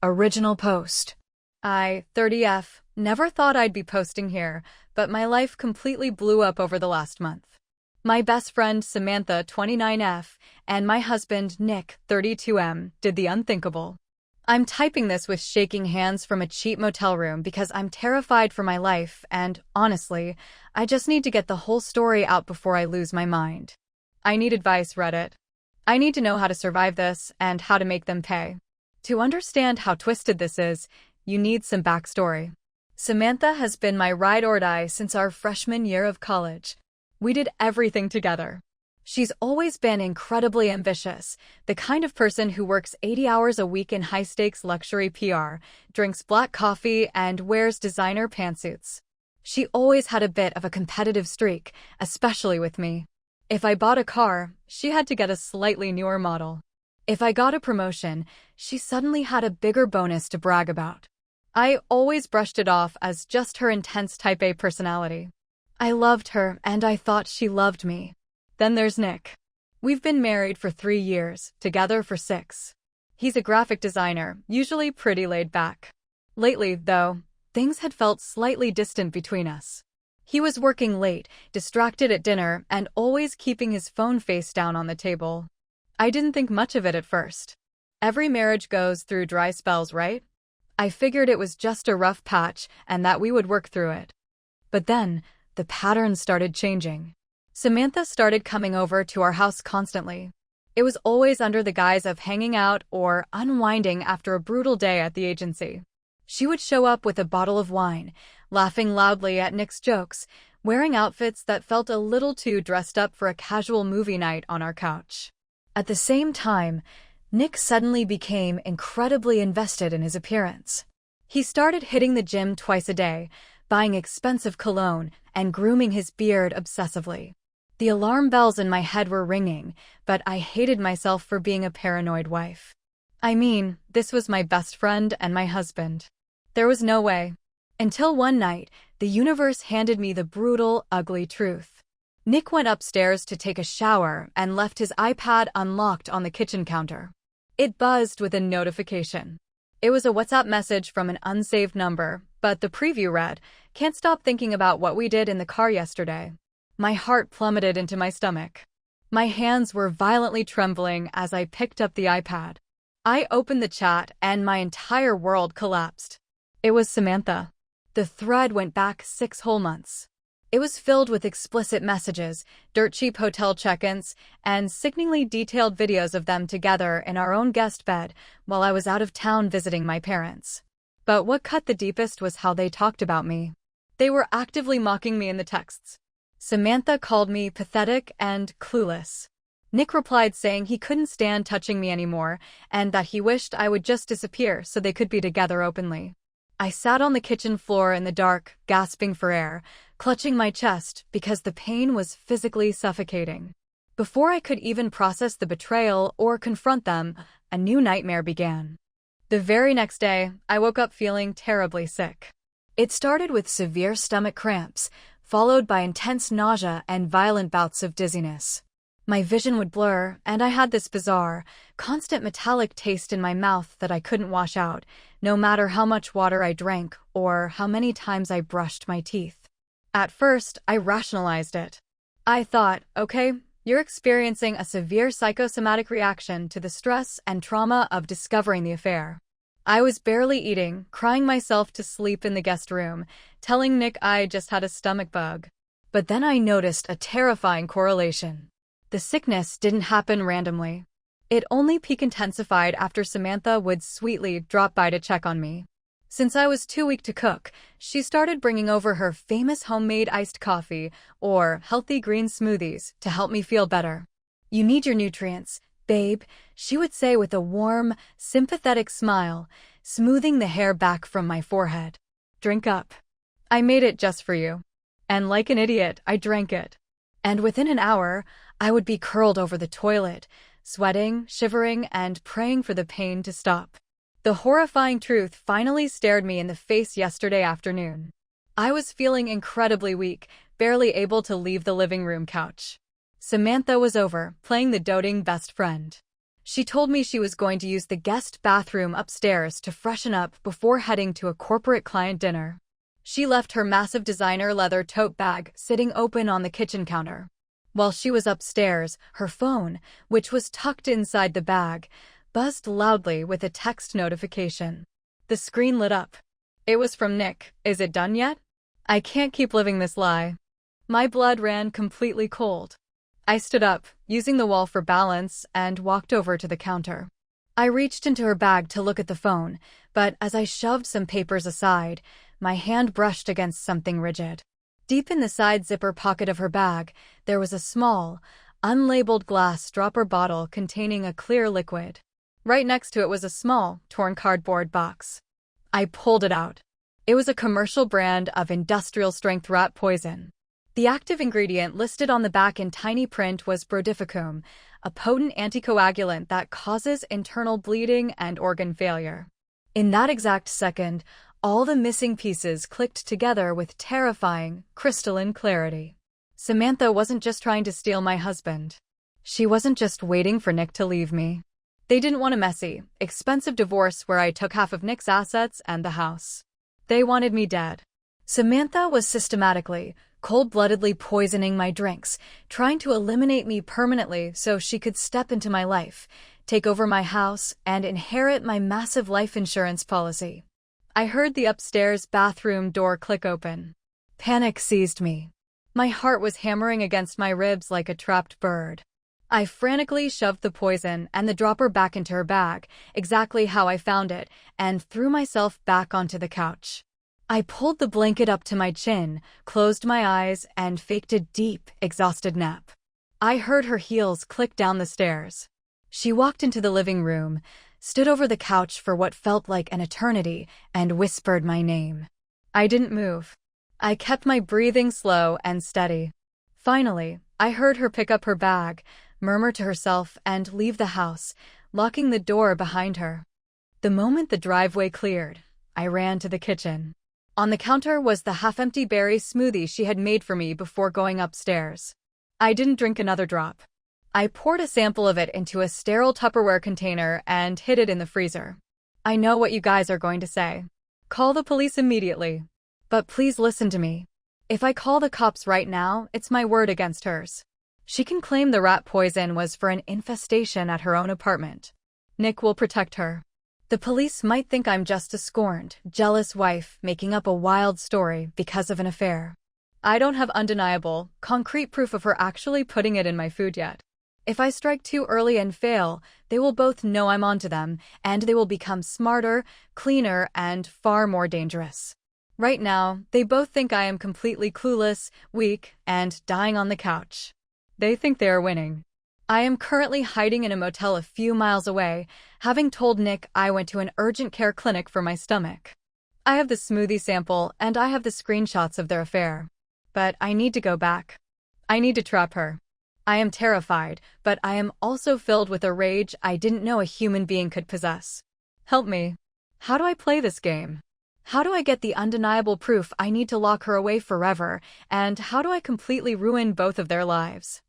Original post. I, 30F, never thought I'd be posting here, but my life completely blew up over the last month. My best friend Samantha, 29F, and my husband Nick, 32M, did the unthinkable. I'm typing this with shaking hands from a cheap motel room because I'm terrified for my life and, honestly, I just need to get the whole story out before I lose my mind. I need advice, Reddit. I need to know how to survive this and how to make them pay. To understand how twisted this is, you need some backstory. Samantha has been my ride or die since our freshman year of college. We did everything together. She's always been incredibly ambitious, the kind of person who works 80 hours a week in high-stakes luxury PR, drinks black coffee, and wears designer pantsuits. She always had a bit of a competitive streak, especially with me. If I bought a car, she had to get a slightly newer model. If I got a promotion, she suddenly had a bigger bonus to brag about. I always brushed it off as just her intense Type A personality. I loved her, and I thought she loved me. Then there's Nick. We've been married for 3 years, together for 6. He's a graphic designer, usually pretty laid back. Lately, though, things had felt slightly distant between us. He was working late, distracted at dinner, and always keeping his phone face down on the table. I didn't think much of it at first. Every marriage goes through dry spells, right? I figured it was just a rough patch and that we would work through it. But then, the pattern started changing. Samantha started coming over to our house constantly. It was always under the guise of hanging out or unwinding after a brutal day at the agency. She would show up with a bottle of wine, laughing loudly at Nick's jokes, wearing outfits that felt a little too dressed up for a casual movie night on our couch. At the same time, Nick suddenly became incredibly invested in his appearance. He started hitting the gym twice a day, buying expensive cologne, and grooming his beard obsessively. The alarm bells in my head were ringing, but I hated myself for being a paranoid wife. I mean, this was my best friend and my husband. There was no way. Until one night, the universe handed me the brutal, ugly truth. Nick went upstairs to take a shower and left his iPad unlocked on the kitchen counter. It buzzed with a notification. It was a WhatsApp message from an unsaved number, but the preview read, "Can't stop thinking about what we did in the car yesterday." My heart plummeted into my stomach. My hands were violently trembling as I picked up the iPad. I opened the chat and my entire world collapsed. It was Samantha. The thread went back 6 whole months. It was filled with explicit messages, dirt-cheap hotel check-ins, and sickeningly detailed videos of them together in our own guest bed while I was out of town visiting my parents. But what cut the deepest was how they talked about me. They were actively mocking me in the texts. Samantha called me pathetic and clueless. Nick replied saying he couldn't stand touching me anymore and that he wished I would just disappear so they could be together openly. I sat on the kitchen floor in the dark, gasping for air, clutching my chest because the pain was physically suffocating. Before I could even process the betrayal or confront them, a new nightmare began. The very next day, I woke up feeling terribly sick. It started with severe stomach cramps, followed by intense nausea and violent bouts of dizziness. My vision would blur, and I had this bizarre, constant metallic taste in my mouth that I couldn't wash out, no matter how much water I drank or how many times I brushed my teeth. At first, I rationalized it. I thought, okay, you're experiencing a severe psychosomatic reaction to the stress and trauma of discovering the affair. I was barely eating, crying myself to sleep in the guest room, telling Nick I just had a stomach bug. But then I noticed a terrifying correlation. The sickness didn't happen randomly. It only peak intensified after Samantha would sweetly drop by to check on me. Since I was too weak to cook, she started bringing over her famous homemade iced coffee or healthy green smoothies to help me feel better. "You need your nutrients, babe," she would say with a warm, sympathetic smile, smoothing the hair back from my forehead. "Drink up. I made it just for you." And like an idiot, I drank it. And within an hour, I would be curled over the toilet, sweating, shivering, and praying for the pain to stop. The horrifying truth finally stared me in the face yesterday afternoon. I was feeling incredibly weak, barely able to leave the living room couch. Samantha was over, playing the doting best friend. She told me she was going to use the guest bathroom upstairs to freshen up before heading to a corporate client dinner. She left her massive designer leather tote bag sitting open on the kitchen counter. While she was upstairs, her phone, which was tucked inside the bag, buzzed loudly with a text notification. The screen lit up. It was from Nick. Is it done yet? I can't keep living this lie. My blood ran completely cold. I stood up, using the wall for balance, and walked over to the counter. I reached into her bag to look at the phone, but as I shoved some papers aside, my hand brushed against something rigid. Deep in the side zipper pocket of her bag, there was a small, unlabeled glass dropper bottle containing a clear liquid. Right next to it was a small, torn cardboard box. I pulled it out. It was a commercial brand of industrial-strength rat poison. The active ingredient listed on the back in tiny print was brodifacoum, a potent anticoagulant that causes internal bleeding and organ failure. In that exact second, all the missing pieces clicked together with terrifying, crystalline clarity. Samantha wasn't just trying to steal my husband. She wasn't just waiting for Nick to leave me. They didn't want a messy, expensive divorce where I took half of Nick's assets and the house. They wanted me dead. Samantha was systematically, cold-bloodedly poisoning my drinks, trying to eliminate me permanently so she could step into my life, take over my house, and inherit my massive life insurance policy. I heard the upstairs bathroom door click open. Panic seized me. My heart was hammering against my ribs like a trapped bird. I frantically shoved the poison and the dropper back into her bag, exactly how I found it, and threw myself back onto the couch. I pulled the blanket up to my chin, closed my eyes, and faked a deep, exhausted nap. I heard her heels click down the stairs. She walked into the living room, stood over the couch for what felt like an eternity, and whispered my name. I didn't move. I kept my breathing slow and steady. Finally, I heard her pick up her bag, murmur to herself, and leave the house, locking the door behind her. The moment the driveway cleared, I ran to the kitchen. On the counter was the half-empty berry smoothie she had made for me before going upstairs. I didn't drink another drop. I poured a sample of it into a sterile Tupperware container and hid it in the freezer. I know what you guys are going to say. Call the police immediately. But please listen to me. If I call the cops right now, it's my word against hers. She can claim the rat poison was for an infestation at her own apartment. Nick will protect her. The police might think I'm just a scorned, jealous wife making up a wild story because of an affair. I don't have undeniable, concrete proof of her actually putting it in my food yet. If I strike too early and fail, they will both know I'm onto them, and they will become smarter, cleaner, and far more dangerous. Right now, they both think I am completely clueless, weak, and dying on the couch. They think they are winning. I am currently hiding in a motel a few miles away, having told Nick I went to an urgent care clinic for my stomach. I have the smoothie sample, and I have the screenshots of their affair. But I need to go back. I need to trap her. I am terrified, but I am also filled with a rage I didn't know a human being could possess. Help me. How do I play this game? How do I get the undeniable proof I need to lock her away forever, and how do I completely ruin both of their lives?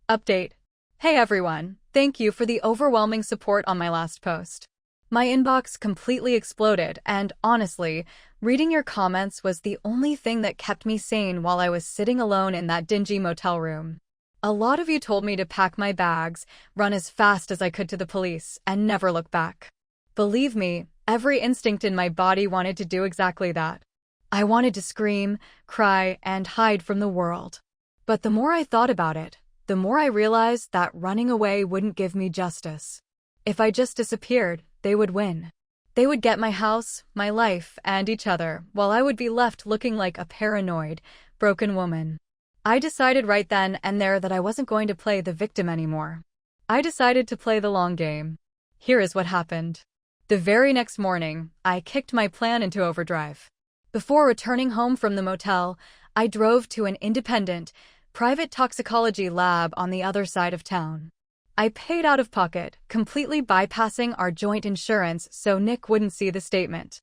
Update. Hey everyone, thank you for the overwhelming support on my last post. My inbox completely exploded, and honestly, reading your comments was the only thing that kept me sane while I was sitting alone in that dingy motel room. A lot of you told me to pack my bags, run as fast as I could to the police, and never look back. Believe me, every instinct in my body wanted to do exactly that. I wanted to scream, cry, and hide from the world. But the more I thought about it, the more I realized that running away wouldn't give me justice. If I just disappeared, they would win. They would get my house, my life, and each other, while I would be left looking like a paranoid, broken woman. I decided right then and there that I wasn't going to play the victim anymore. I decided to play the long game. Here is what happened. The very next morning, I kicked my plan into overdrive. Before returning home from the motel, I drove to an independent, private toxicology lab on the other side of town. I paid out of pocket, completely bypassing our joint insurance so Nick wouldn't see the statement.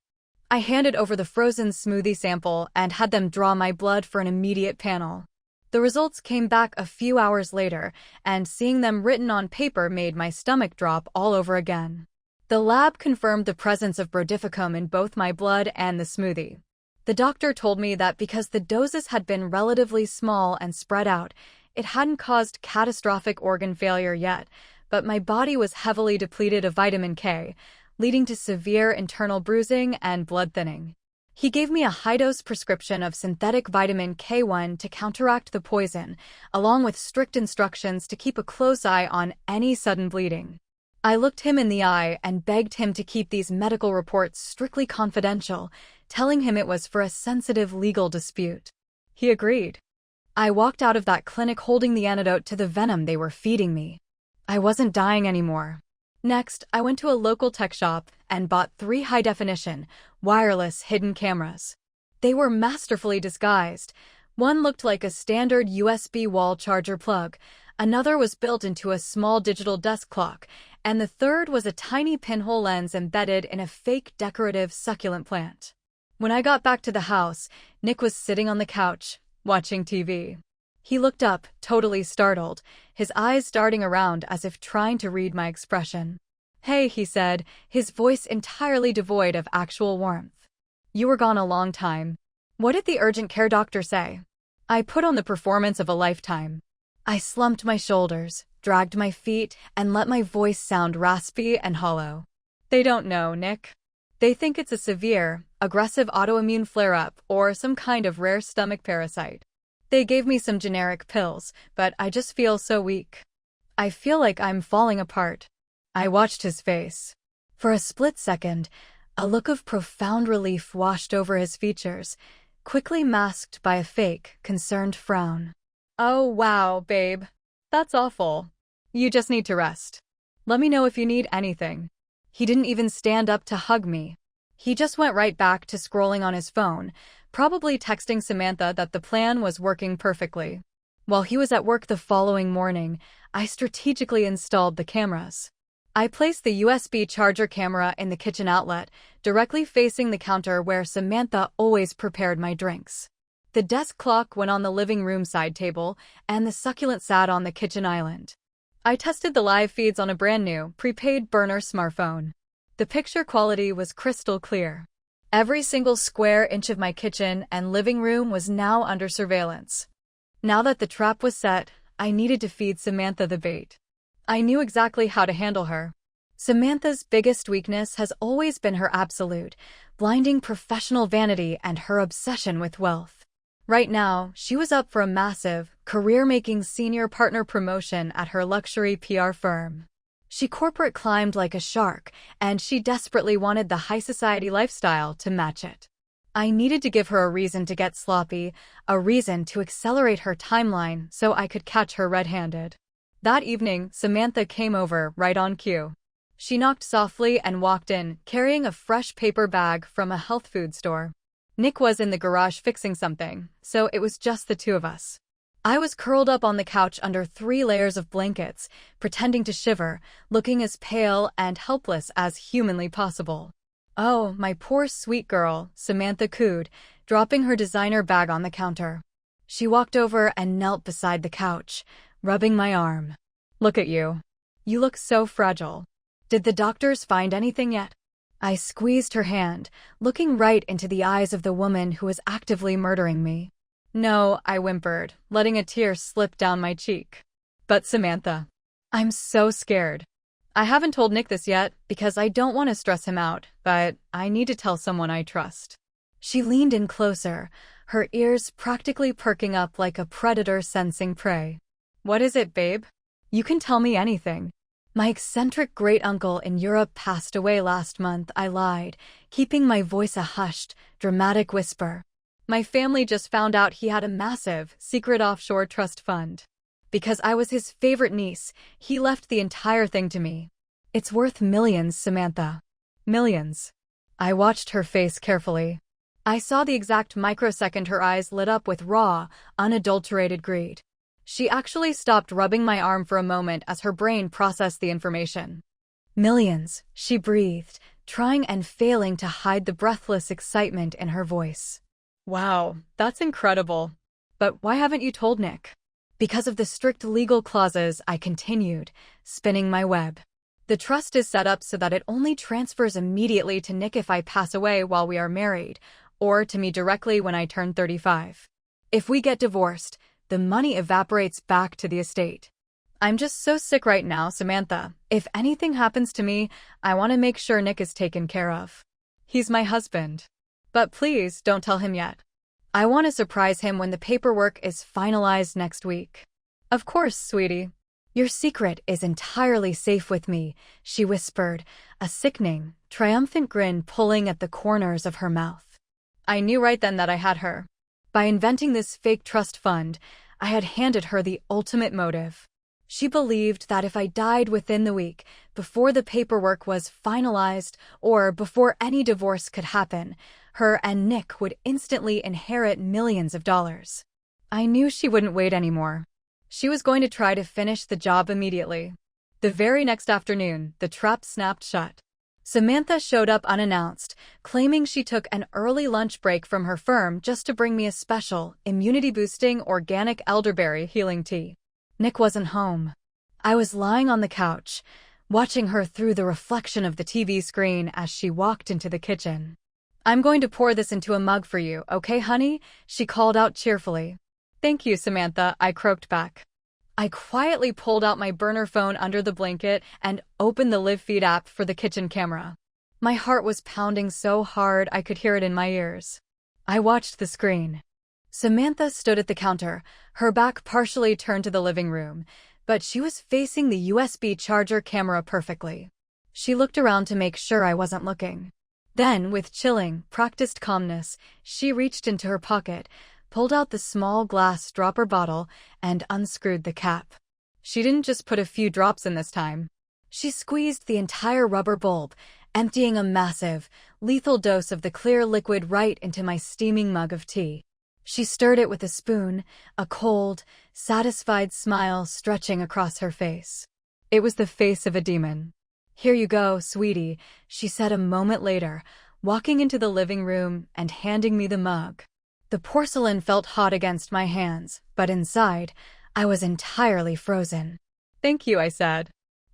I handed over the frozen smoothie sample and had them draw my blood for an immediate panel. The results came back a few hours later, and seeing them written on paper made my stomach drop all over again. The lab confirmed the presence of brodifacoum in both my blood and the smoothie. The doctor told me that because the doses had been relatively small and spread out, it hadn't caused catastrophic organ failure yet, but my body was heavily depleted of vitamin K, leading to severe internal bruising and blood thinning. He gave me a high-dose prescription of synthetic vitamin K1 to counteract the poison, along with strict instructions to keep a close eye on any sudden bleeding. I looked him in the eye and begged him to keep these medical reports strictly confidential, telling him it was for a sensitive legal dispute. He agreed. I walked out of that clinic holding the antidote to the venom they were feeding me. I wasn't dying anymore. Next, I went to a local tech shop and bought 3 high-definition, wireless hidden cameras. They were masterfully disguised. One looked like a standard USB wall charger plug, another was built into a small digital desk clock, and the third was a tiny pinhole lens embedded in a fake decorative succulent plant. When I got back to the house, Nick was sitting on the couch, watching TV. He looked up, totally startled, his eyes darting around as if trying to read my expression. "Hey," he said, his voice entirely devoid of actual warmth. "You were gone a long time. What did the urgent care doctor say?" I put on the performance of a lifetime. I slumped my shoulders, dragged my feet, and let my voice sound raspy and hollow. "They don't know, Nick. They think it's a severe, aggressive autoimmune flare-up or some kind of rare stomach parasite. They gave me some generic pills, but I just feel so weak. I feel like I'm falling apart." I watched his face. For a split second, a look of profound relief washed over his features, quickly masked by a fake, concerned frown. "Oh, wow, babe. That's awful. You just need to rest. Let me know if you need anything." He didn't even stand up to hug me. He just went right back to scrolling on his phone, probably texting Samantha that the plan was working perfectly. While he was at work the following morning, I strategically installed the cameras. I placed the USB charger camera in the kitchen outlet, directly facing the counter where Samantha always prepared my drinks. The desk clock went on the living room side table, and the succulent sat on the kitchen island. I tested the live feeds on a brand new, prepaid burner smartphone. The picture quality was crystal clear. Every single square inch of my kitchen and living room was now under surveillance. Now that the trap was set, I needed to feed Samantha the bait. I knew exactly how to handle her. Samantha's biggest weakness has always been her absolute, blinding professional vanity and her obsession with wealth. Right now, she was up for a massive, career-making senior partner promotion at her luxury PR firm. She corporate climbed like a shark, and she desperately wanted the high society lifestyle to match it. I needed to give her a reason to get sloppy, a reason to accelerate her timeline so I could catch her red-handed. That evening, Samantha came over right on cue. She knocked softly and walked in, carrying a fresh paper bag from a health food store. Nick was in the garage fixing something, so it was just the two of us. I was curled up on the couch under 3 layers of blankets, pretending to shiver, looking as pale and helpless as humanly possible. "Oh, my poor sweet girl," Samantha cooed, dropping her designer bag on the counter. She walked over and knelt beside the couch, rubbing my arm. "Look at you. You look so fragile. Did the doctors find anything yet?" I squeezed her hand, looking right into the eyes of the woman who was actively murdering me. "No," I whimpered, letting a tear slip down my cheek. "But Samantha, I'm so scared. I haven't told Nick this yet because I don't want to stress him out, but I need to tell someone I trust." She leaned in closer, her ears practically perking up like a predator sensing prey. "What is it, babe? You can tell me anything." "My eccentric great-uncle in Europe passed away last month," I lied, keeping my voice a hushed, dramatic whisper. "My family just found out he had a massive, secret offshore trust fund. Because I was his favorite niece, he left the entire thing to me. It's worth millions, Samantha. Millions." I watched her face carefully. I saw the exact microsecond her eyes lit up with raw, unadulterated greed. She actually stopped rubbing my arm for a moment as her brain processed the information. "Millions," she breathed, trying and failing to hide the breathless excitement in her voice. "Wow, that's incredible. But why haven't you told Nick? Because of the strict legal clauses, I continued, spinning my web. The trust is set up so that it only transfers immediately to Nick if I pass away while we are married, or to me directly when I turn 35. If we get divorced, the money evaporates back to the estate. I'm just so sick right now, Samantha. If anything happens to me, I want to make sure Nick is taken care of. He's my husband. But please, don't tell him yet. I want to surprise him when the paperwork is finalized next week. Of course, sweetie. Your secret is entirely safe with me, she whispered, a sickening, triumphant grin pulling at the corners of her mouth. I knew right then that I had her. By inventing this fake trust fund, I had handed her the ultimate motive. She believed that if I died within the week, before the paperwork was finalized or before any divorce could happen, her and Nick would instantly inherit millions of dollars. I knew she wouldn't wait anymore. She was going to try to finish the job immediately. The very next afternoon, the trap snapped shut. Samantha showed up unannounced, claiming she took an early lunch break from her firm just to bring me a special, immunity-boosting organic elderberry healing tea. Nick wasn't home. I was lying on the couch, watching her through the reflection of the TV screen as she walked into the kitchen. I'm going to pour this into a mug for you, okay, honey? She called out cheerfully. Thank you, Samantha, I croaked back. I quietly pulled out my burner phone under the blanket and opened the Live Feed app for the kitchen camera. My heart was pounding so hard I could hear it in my ears. I watched the screen. Samantha stood at the counter, her back partially turned to the living room, but she was facing the USB charger camera perfectly. She looked around to make sure I wasn't looking. Then, with chilling, practiced calmness, she reached into her pocket, pulled out the small glass dropper bottle, and unscrewed the cap. She didn't just put a few drops in this time. She squeezed the entire rubber bulb, emptying a massive, lethal dose of the clear liquid right into my steaming mug of tea. She stirred it with a spoon, a cold, satisfied smile stretching across her face. It was the face of a demon. Here you go, sweetie, she said a moment later, walking into the living room and handing me the mug. The porcelain felt hot against my hands, but inside, I was entirely frozen. Thank you, I said.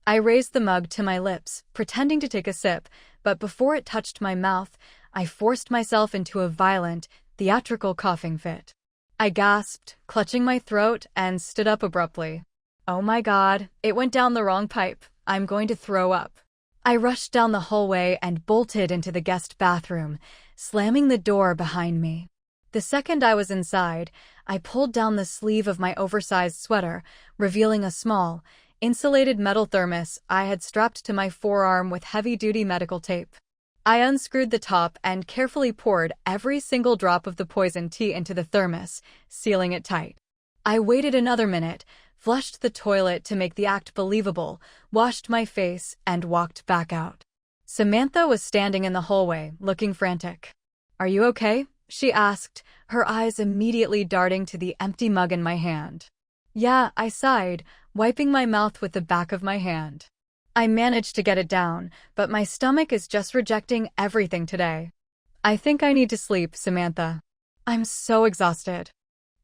I raised the mug to my lips, pretending to take a sip, but before it touched my mouth, I forced myself into a violent, theatrical coughing fit. I gasped, clutching my throat, and stood up abruptly. Oh my God, it went down the wrong pipe. I'm going to throw up. I rushed down the hallway and bolted into the guest bathroom, slamming the door behind me. The second I was inside, I pulled down the sleeve of my oversized sweater, revealing a small, insulated metal thermos I had strapped to my forearm with heavy-duty medical tape. I unscrewed the top and carefully poured every single drop of the poison tea into the thermos, sealing it tight. I waited another minute, flushed the toilet to make the act believable, washed my face, and walked back out. Samantha was standing in the hallway, looking frantic. Are you okay? She asked, her eyes immediately darting to the empty mug in my hand. Yeah, I sighed, wiping my mouth with the back of my hand. I managed to get it down, but my stomach is just rejecting everything today. I think I need to sleep, Samantha. I'm so exhausted.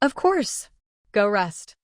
Of course. Go rest.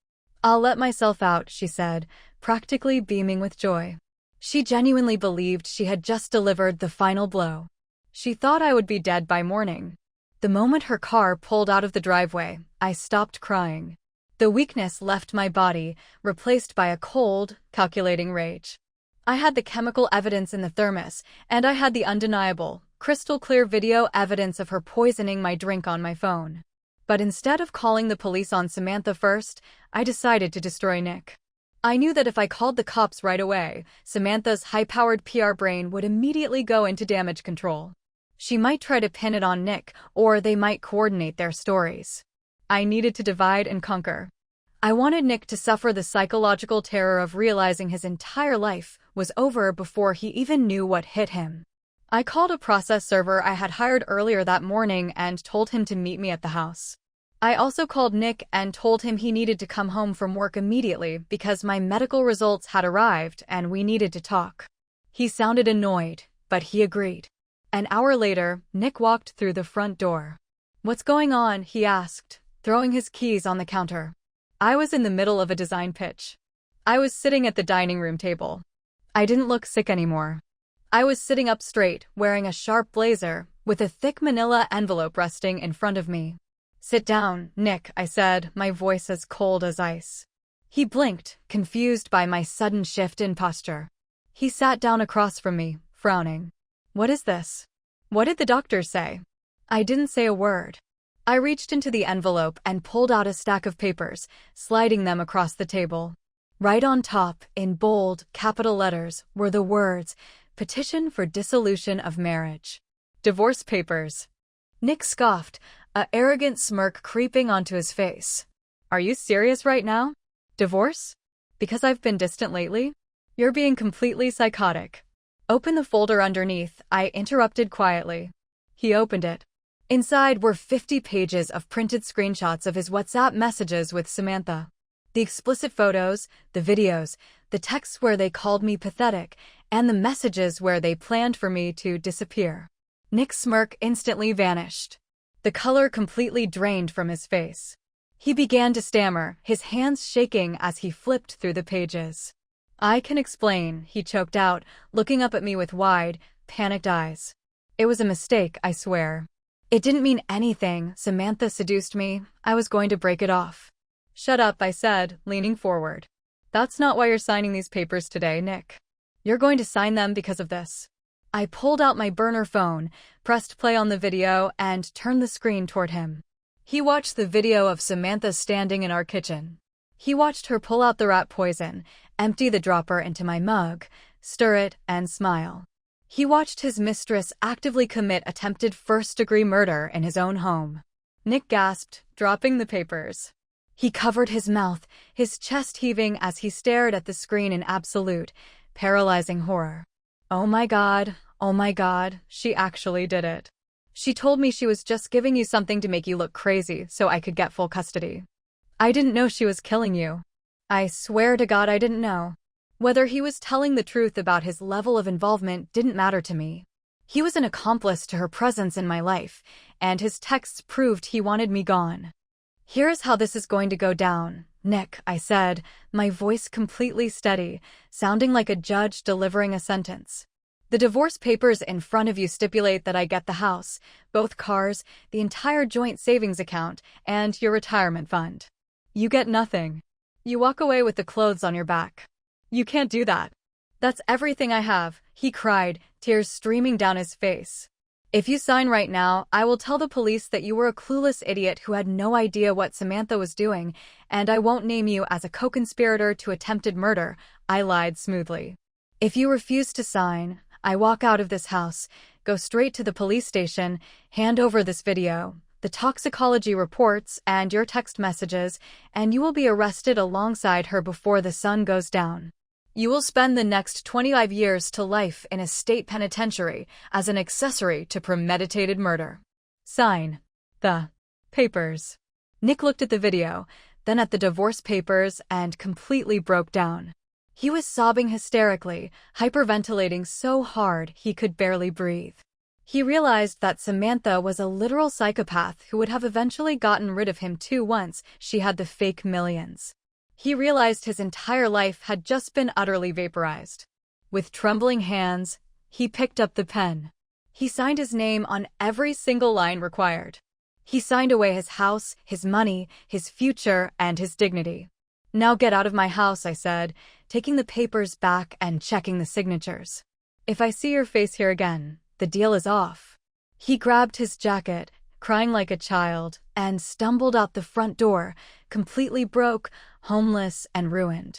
I'll let myself out, she said, practically beaming with joy. She genuinely believed she had just delivered the final blow. She thought I would be dead by morning. The moment her car pulled out of the driveway, I stopped crying. The weakness left my body, replaced by a cold, calculating rage. I had the chemical evidence in the thermos, and I had the undeniable, crystal-clear video evidence of her poisoning my drink on my phone. But instead of calling the police on Samantha first, I decided to destroy Nick. I knew that if I called the cops right away, Samantha's high-powered PR brain would immediately go into damage control. She might try to pin it on Nick, or they might coordinate their stories. I needed to divide and conquer. I wanted Nick to suffer the psychological terror of realizing his entire life was over before he even knew what hit him. I called a process server I had hired earlier that morning and told him to meet me at the house. I also called Nick and told him he needed to come home from work immediately because my medical results had arrived and we needed to talk. He sounded annoyed, but he agreed. An hour later, Nick walked through the front door. What's going on? He asked, throwing his keys on the counter. I was in the middle of a design pitch. I was sitting at the dining room table. I didn't look sick anymore. I was sitting up straight, wearing a sharp blazer, with a thick manila envelope resting in front of me. "Sit down, Nick," I said, my voice as cold as ice. He blinked, confused by my sudden shift in posture. He sat down across from me, frowning. "What is this? What did the doctor say?" I didn't say a word. I reached into the envelope and pulled out a stack of papers, sliding them across the table. Right on top, in bold, capital letters, were the words, "Petition for dissolution of marriage." Divorce papers. Nick scoffed, a arrogant smirk creeping onto his face. "Are you serious right now? Divorce? Because I've been distant lately? You're being completely psychotic." "Open the folder underneath," I interrupted quietly. He opened it. Inside were 50 pages of printed screenshots of his WhatsApp messages with Samantha. The explicit photos, the videos, the texts where they called me pathetic, and the messages where they planned for me to disappear. Nick's smirk instantly vanished. The color completely drained from his face. He began to stammer, his hands shaking as he flipped through the pages. "I can explain," he choked out, looking up at me with wide, panicked eyes. "It was a mistake, I swear. It didn't mean anything. Samantha seduced me. I was going to break it off." "Shut up," I said, leaning forward. "That's not why you're signing these papers today, Nick. You're going to sign them because of this." I pulled out my burner phone, pressed play on the video, and turned the screen toward him. He watched the video of Samantha standing in our kitchen. He watched her pull out the rat poison, empty the dropper into my mug, stir it, and smile. He watched his mistress actively commit attempted first-degree murder in his own home. Nick gasped, dropping the papers. He covered his mouth, his chest heaving as he stared at the screen in absolute, paralyzing horror. Oh my God, she actually did it. She told me she was just giving you something to make you look crazy so I could get full custody. I didn't know she was killing you. I swear to God I didn't know. Whether he was telling the truth about his level of involvement didn't matter to me. He was an accomplice to her presence in my life, and his texts proved he wanted me gone. "Here's how this is going to go down, Nick," I said, my voice completely steady, sounding like a judge delivering a sentence. "The divorce papers in front of you stipulate that I get the house, both cars, the entire joint savings account, and your retirement fund. You get nothing. You walk away with the clothes on your back. You can't do that. That's everything I have," he cried, tears streaming down his face. "If you sign right now, I will tell the police that you were a clueless idiot who had no idea what Samantha was doing, and I won't name you as a co-conspirator to attempted murder," I lied smoothly. "If you refuse to sign, I walk out of this house, go straight to the police station, hand over this video, the toxicology reports, and your text messages, and you will be arrested alongside her before the sun goes down. You will spend the next 25 years to life in a state penitentiary as an accessory to premeditated murder. Sign the papers." Nick looked at the video, then at the divorce papers, and completely broke down. He was sobbing hysterically, hyperventilating so hard he could barely breathe. He realized that Samantha was a literal psychopath who would have eventually gotten rid of him too once she had the fake millions. He realized his entire life had just been utterly vaporized. With trembling hands, he picked up the pen. He signed his name on every single line required. He signed away his house, his money, his future, and his dignity. "Now get out of my house," I said, taking the papers back and checking the signatures. "If I see your face here again, the deal is off." He grabbed his jacket, crying like a child, and stumbled out the front door, completely broke, homeless, and ruined.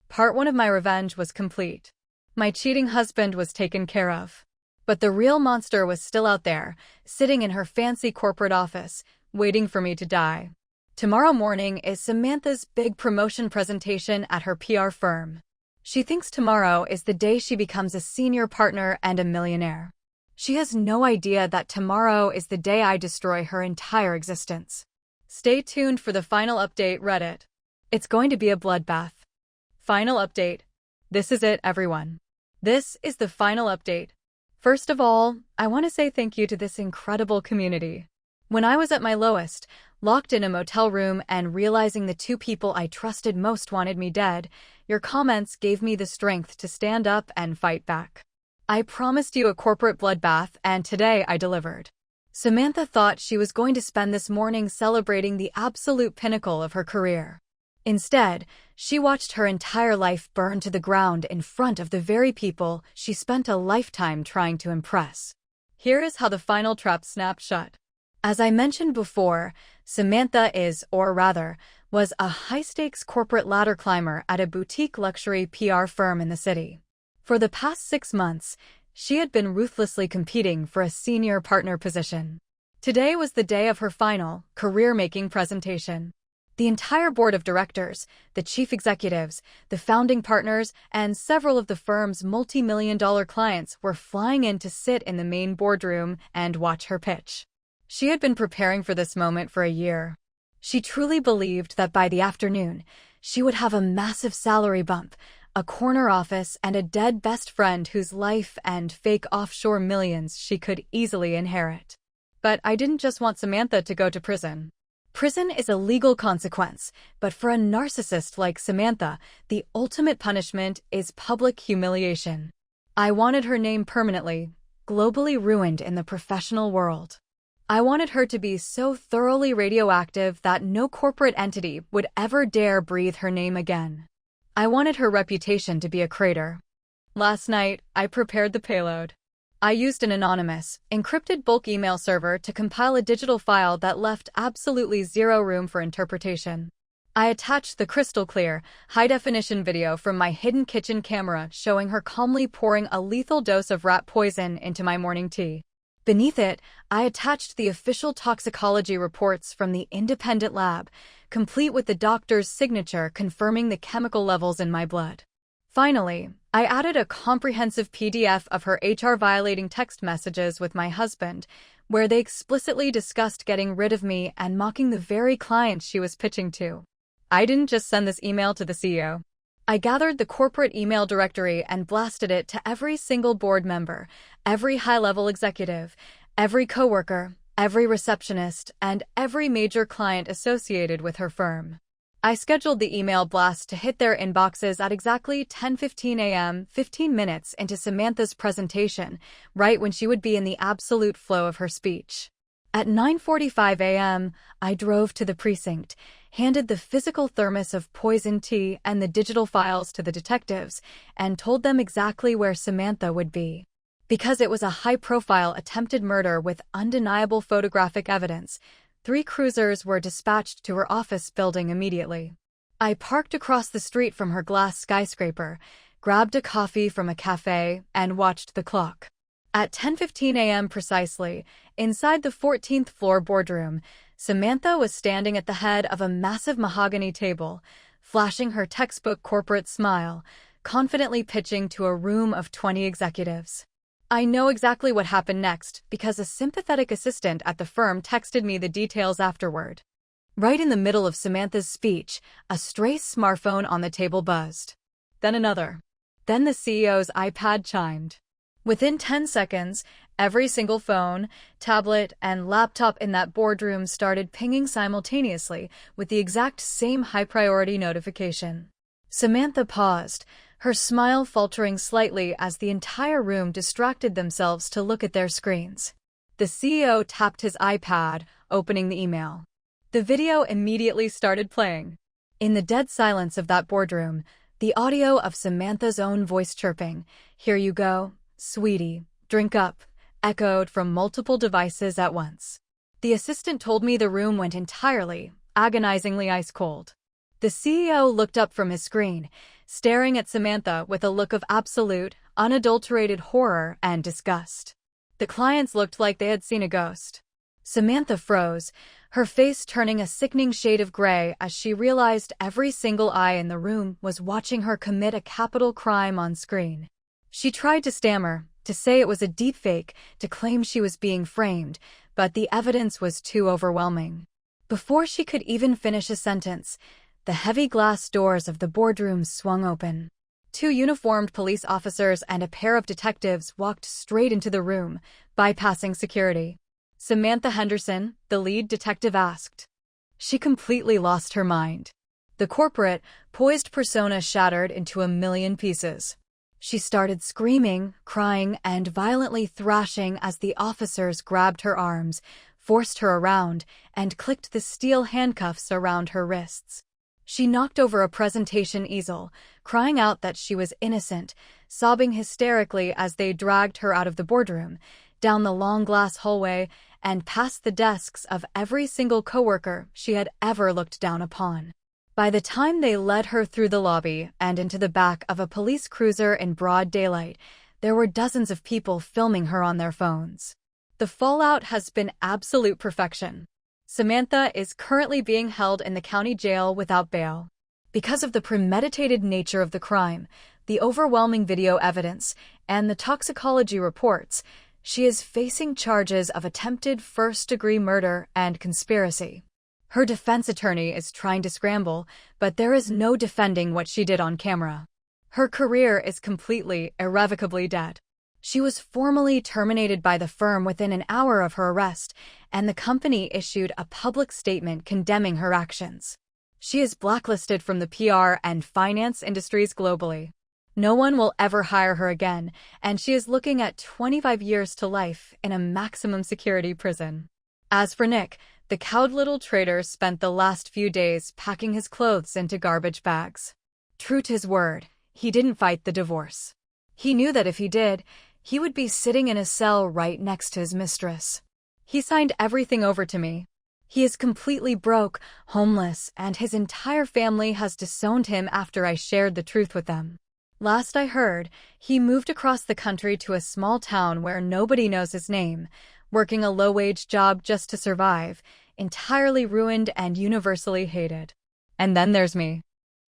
Part 1 of my revenge was complete. My cheating husband was taken care of. But the real monster was still out there, sitting in her fancy corporate office, waiting for me to die. Tomorrow morning is Samantha's big promotion presentation at her PR firm. She thinks tomorrow is the day she becomes a senior partner and a millionaire. She has no idea that tomorrow is the day I destroy her entire existence. Stay tuned for the final update, Reddit. It's going to be a bloodbath. Final update. This is it, everyone. This is the final update. First of all, I want to say thank you to this incredible community. When I was at my lowest, locked in a motel room and realizing the two people I trusted most wanted me dead, your comments gave me the strength to stand up and fight back. I promised you a corporate bloodbath, and today I delivered. Samantha thought she was going to spend this morning celebrating the absolute pinnacle of her career. Instead, she watched her entire life burn to the ground in front of the very people she spent a lifetime trying to impress. Here is how the final trap snapped shut. As I mentioned before, Samantha was a high-stakes corporate ladder climber at a boutique luxury PR firm in the city. For the past 6 months, she had been ruthlessly competing for a senior partner position. Today was the day of her final, career-making presentation. The entire board of directors, the chief executives, the founding partners, and several of the firm's multi-million-dollar clients were flying in to sit in the main boardroom and watch her pitch. She had been preparing for this moment for a year. She truly believed that by the afternoon, she would have a massive salary bump, a corner office, and a dead best friend whose life and fake offshore millions she could easily inherit. But I didn't just want Samantha to go to prison. Prison is a legal consequence, but for a narcissist like Samantha, the ultimate punishment is public humiliation. I wanted her name permanently, globally ruined in the professional world. I wanted her to be so thoroughly radioactive that no corporate entity would ever dare breathe her name again. I wanted her reputation to be a crater. Last night, I prepared the payload. I used an anonymous, encrypted bulk email server to compile a digital file that left absolutely zero room for interpretation. I attached the crystal-clear, high-definition video from my hidden kitchen camera showing her calmly pouring a lethal dose of rat poison into my morning tea. Beneath it, I attached the official toxicology reports from the independent lab, complete with the doctor's signature confirming the chemical levels in my blood. Finally, I added a comprehensive PDF of her HR-violating text messages with my husband, where they explicitly discussed getting rid of me and mocking the very clients she was pitching to. I didn't just send this email to the CEO. I gathered the corporate email directory and blasted it to every single board member, every high-level executive, every coworker, every receptionist, and every major client associated with her firm. I scheduled the email blast to hit their inboxes at exactly 10:15 a.m., 15 minutes into Samantha's presentation, right when she would be in the absolute flow of her speech. At 9:45 a.m., I drove to the precinct, handed the physical thermos of poison tea and the digital files to the detectives, and told them exactly where Samantha would be. Because it was a high-profile attempted murder with undeniable photographic evidence, 3 cruisers were dispatched to her office building immediately. I parked across the street from her glass skyscraper, grabbed a coffee from a cafe, and watched the clock. At 10:15 a.m. precisely, inside the 14th floor boardroom, Samantha was standing at the head of a massive mahogany table, flashing her textbook corporate smile, confidently pitching to a room of 20 executives. I know exactly what happened next because a sympathetic assistant at the firm texted me the details afterward. Right in the middle of Samantha's speech, a stray smartphone on the table buzzed. Then another. Then the CEO's iPad chimed. Within 10 seconds, every single phone, tablet, and laptop in that boardroom started pinging simultaneously with the exact same high-priority notification. Samantha paused, her smile faltering slightly as the entire room distracted themselves to look at their screens. The CEO tapped his iPad, opening the email. The video immediately started playing. In the dead silence of that boardroom, the audio of Samantha's own voice chirping, "Here you go, sweetie, drink up," echoed from multiple devices at once. The assistant told me the room went entirely, agonizingly ice-cold. The CEO looked up from his screen, staring at Samantha with a look of absolute, unadulterated horror and disgust. The clients looked like they had seen a ghost. Samantha froze, her face turning a sickening shade of gray as she realized every single eye in the room was watching her commit a capital crime on screen. She tried to stammer, to say it was a deepfake, to claim she was being framed, but the evidence was too overwhelming. Before she could even finish a sentence, the heavy glass doors of the boardroom swung open. 2 uniformed police officers and a pair of detectives walked straight into the room, bypassing security. Samantha Henderson, the lead detective, asked. She completely lost her mind. The corporate, poised persona shattered into a million pieces. She started screaming, crying, and violently thrashing as the officers grabbed her arms, forced her around, and clicked the steel handcuffs around her wrists. She knocked over a presentation easel, crying out that she was innocent, sobbing hysterically as they dragged her out of the boardroom, down the long glass hallway, and past the desks of every single coworker she had ever looked down upon. By the time they led her through the lobby and into the back of a police cruiser in broad daylight, there were dozens of people filming her on their phones. The fallout has been absolute perfection. Samantha is currently being held in the county jail without bail. Because of the premeditated nature of the crime, the overwhelming video evidence, and the toxicology reports, she is facing charges of attempted first-degree murder and conspiracy. Her defense attorney is trying to scramble, but there is no defending what she did on camera. Her career is completely, irrevocably dead. She was formally terminated by the firm within an hour of her arrest, and the company issued a public statement condemning her actions. She is blacklisted from the PR and finance industries globally. No one will ever hire her again, and she is looking at 25 years to life in a maximum security prison. As for Nick, the cowed little traitor spent the last few days packing his clothes into garbage bags. True to his word, he didn't fight the divorce. He knew that if he did, he would be sitting in a cell right next to his mistress. He signed everything over to me. He is completely broke, homeless, and his entire family has disowned him after I shared the truth with them. Last I heard, he moved across the country to a small town where nobody knows his name, working a low-wage job just to survive, entirely ruined and universally hated. And then there's me.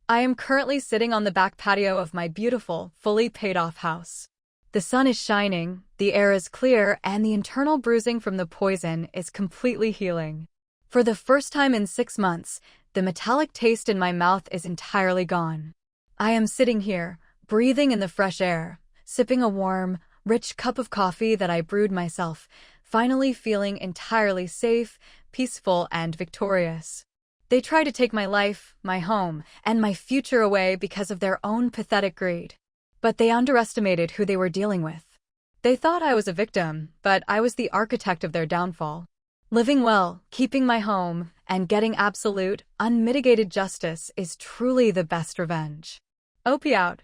I am currently sitting on the back patio of my beautiful, fully paid-off house. The sun is shining, the air is clear, and the internal bruising from the poison is completely healing. For the first time in 6 months, the metallic taste in my mouth is entirely gone. I am sitting here, breathing in the fresh air, sipping a warm, rich cup of coffee that I brewed myself, finally feeling entirely safe, peaceful, and victorious. They tried to take my life, my home, and my future away because of their own pathetic greed. But they underestimated who they were dealing with. They thought I was a victim, but I was the architect of their downfall. Living well, keeping my home, and getting absolute, unmitigated justice is truly the best revenge. OP out.